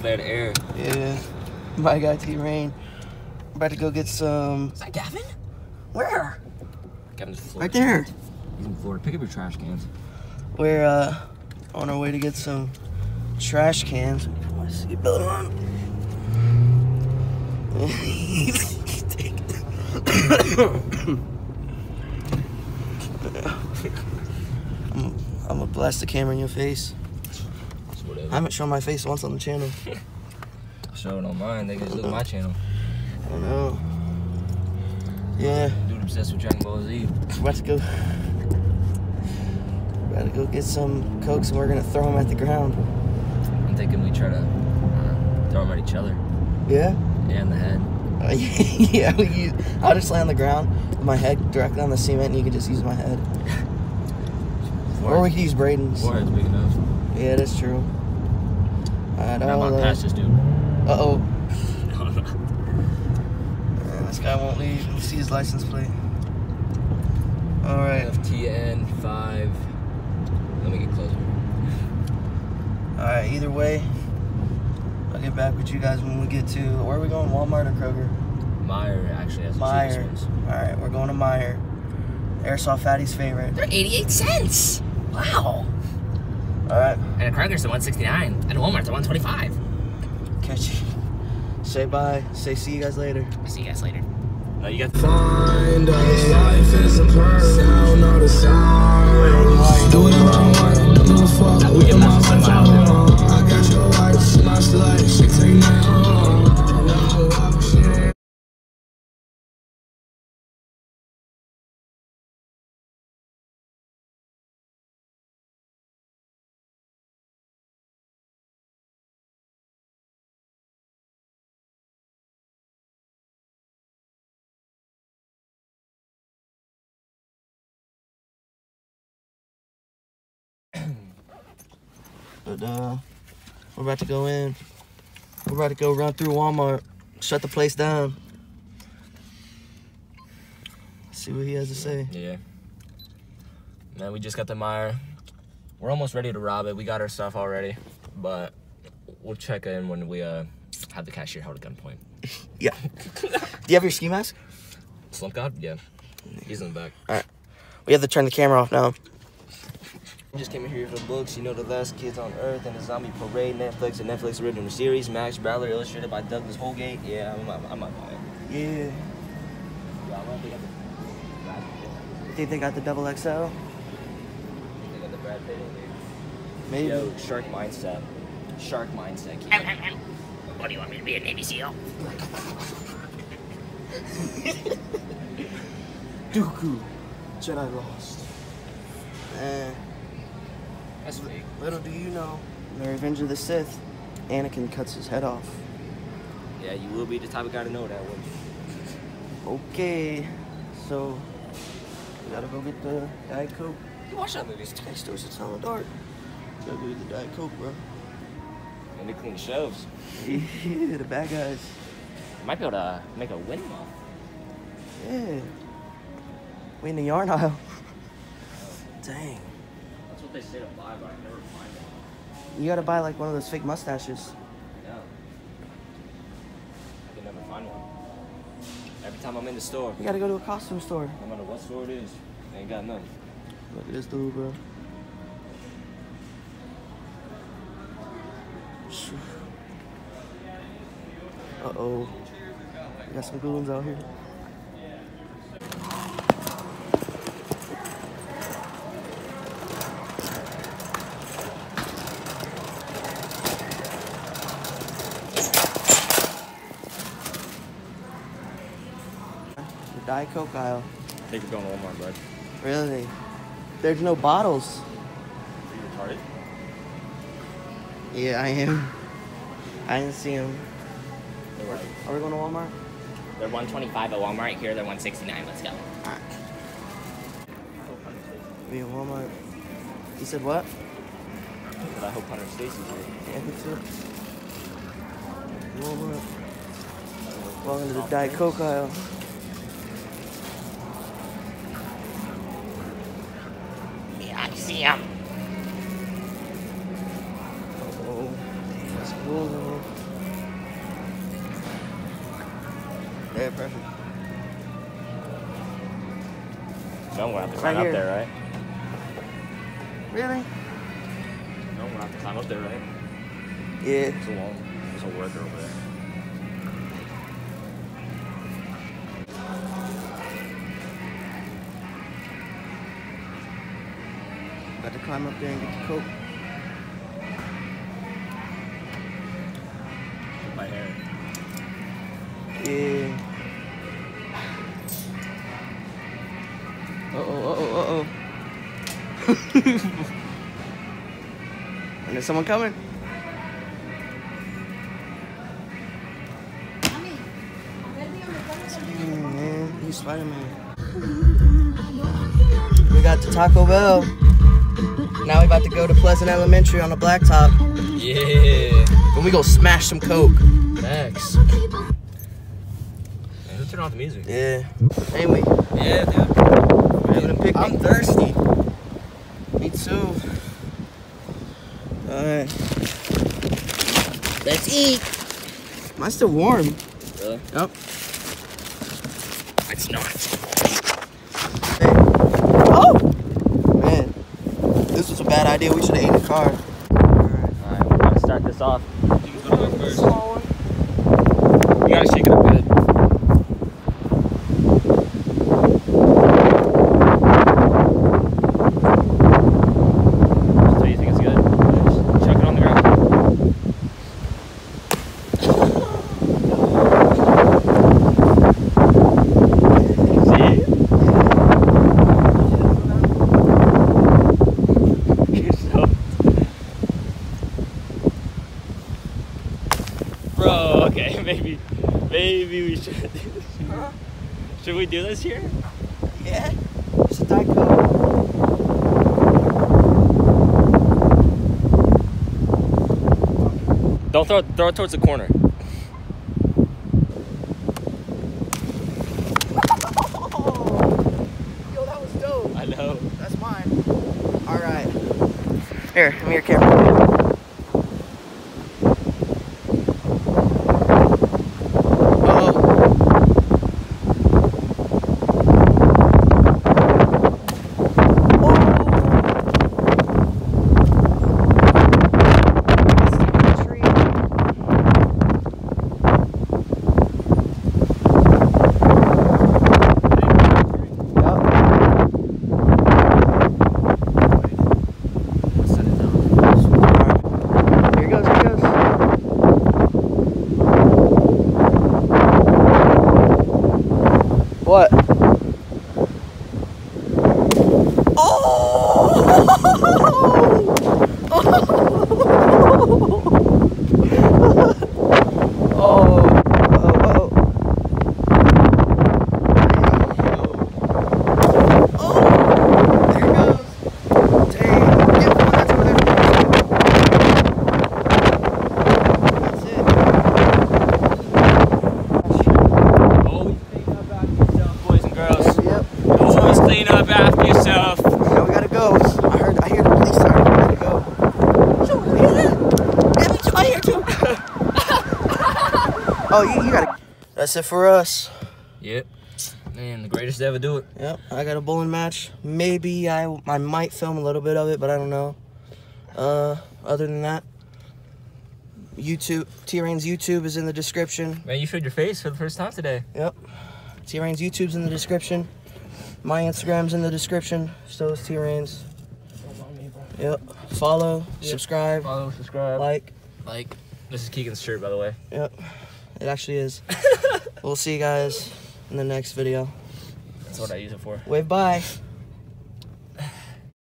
bad air. Yeah. My guy T-Rain. About to go get some... Is that Gavin? Where? Gavin's in Florida. Right there. He's in Florida. Pick up your trash cans. We're on our way to get some trash cans. Put my seatbelt on. I'm gonna blast the camera in your face. Whatever. I haven't shown my face once on the channel. Show it on mine. They can just look at my channel. I know. Yeah. Dude obsessed with Dragon Ball Z. About to go get some Cokes and we're gonna throw them at the ground. I'm thinking we try to throw them at each other. Yeah? Yeah, in the head. Yeah, I'll just lay on the ground with my head directly on the cement and you can just use my head. Or we could use Braden's. Forehead's big enough. Yeah, that's true. Alright, I'm on past this dude. Uh-oh. Man, this guy won't leave. Let me see his license plate. Alright. FTN 5. Let me get closer. Alright, either way, I'll get back with you guys when we get to... Where are we going? Walmart or Kroger? Meyer actually has the Meyer. cheapest ones. Alright, we're going to Meyer. Airsoft Fatty's favorite. They're 88 cents. Wow. Alright. And at Kroger's they're 169. And at Walmart they're 125. Catch you. Say bye. Say see you guys later. I'll see you guys later. No, you got Find us. Life is a purse. Sound of the sound. Do whatever I want. Don't give a fuck. We get messages in my house. I got your wife. Smash like she take my home. But we're about to go in. We're about to go run through Walmart, shut the place down. See what he has to say. Yeah. Man, we just got the Meyer. We're almost ready to rob it. We got our stuff already, but we'll check in when we have the cashier held at gunpoint. Yeah. Do you have your ski mask? Slump God? Yeah. He's in the back. All right. We have to turn the camera off now. Just came in here for books. You know, The Last Kids on Earth and The Zombie Parade, Netflix, and Netflix original series. Max Brawler, illustrated by Douglas Holgate. Yeah, I might buy it. Yeah. Yeah, I don't think You think they got the double XL? they got the Brad Pitt in there. Maybe. Yo, shark mindset. Shark mindset. Keith. What do you want me to be, a Navy SEAL? Dooku. Jedi lost. That's fake. Little do you know, in the Revenge of the Sith, Anakin cuts his head off. Yeah, you will be the type of guy to know that one. Okay, so we gotta go get the Diet Coke. You watch that movie. This guy still sits on the dark. Gotta go get the Diet Coke, bro. And they clean the shelves. Yeah, the bad guys. Might be able to make a windmill. Yeah. We in the yarn aisle. Dang. That's what they say to buy, but I never find it. You gotta buy like one of those fake mustaches. Yeah. I can never find one. Every time I'm in the store, You gotta go to a costume store. no matter what store it is, they ain't got nothing. Look at this dude, bro. Uh-oh. We got some goons out here. The Diet Coke aisle. I think we're going to Walmart, bud. Really? There's no bottles. Are you retarded? Yeah, I am. I didn't see them. They're right. Are we going to Walmart? They're 125 at Walmart. Here they're 169. Let's go. Alright. Be in Walmart. You said what? But I hope Hunter Stacy's here. Yeah, me too. Walmart. Welcome to the Diet Coke aisle. Yeah, I see him. Oh, that's cool though. Yeah, perfect. No, we'll have to Right climb up here. there, right? Really? No, we'll have to climb up there, right? Yeah. There's a worker over there. Got to climb up there and get the coke. My hair. Yeah. Uh-oh. And there's someone coming. Man, he's Spider-Man. We got to Taco Bell. Now we about to go to Pleasant Elementary on the blacktop. Yeah. And we go smash some coke. Thanks. Man, who turned off the music? Yeah. Ain't we? Yeah, dude. We're having a picnic. I'm thirsty. Me too. Alright. Let's eat. Mine's still warm. Really? Yep. It's not. Hey. Oh! Man. This was a bad idea. We should have ate in the car. Alright, we're gonna start this off. Small one. You gotta shake it up good. So you think it's good? Just chuck it on the ground. See? You're so... Bro, okay, maybe we should do this. Should we do this here? Yeah. Just a Diet Coke. Don't throw it towards the corner. Yo, that was dope. I know. That's mine. Alright. Here, come here, camera. What? Clean up after yourself. Yeah, we gotta go. I hear the police are. We gotta go. I hear too. Oh, you gotta. That's it for us. Yep. Man, the greatest to ever do it. Yep. I got a bowling match. Maybe I might film a little bit of it, but I don't know. Other than that, YouTube. T-Rain's YouTube is in the description. Man, you showed your face for the first time today. Yep. T-Rain's YouTube's in the description. My Instagram's in the description. So is T-Rain's. Yep. Follow, subscribe, Follow, subscribe, like. This is Keegan's shirt, by the way. Yep. It actually is. We'll see you guys in the next video. That's what I use it for. Wave bye.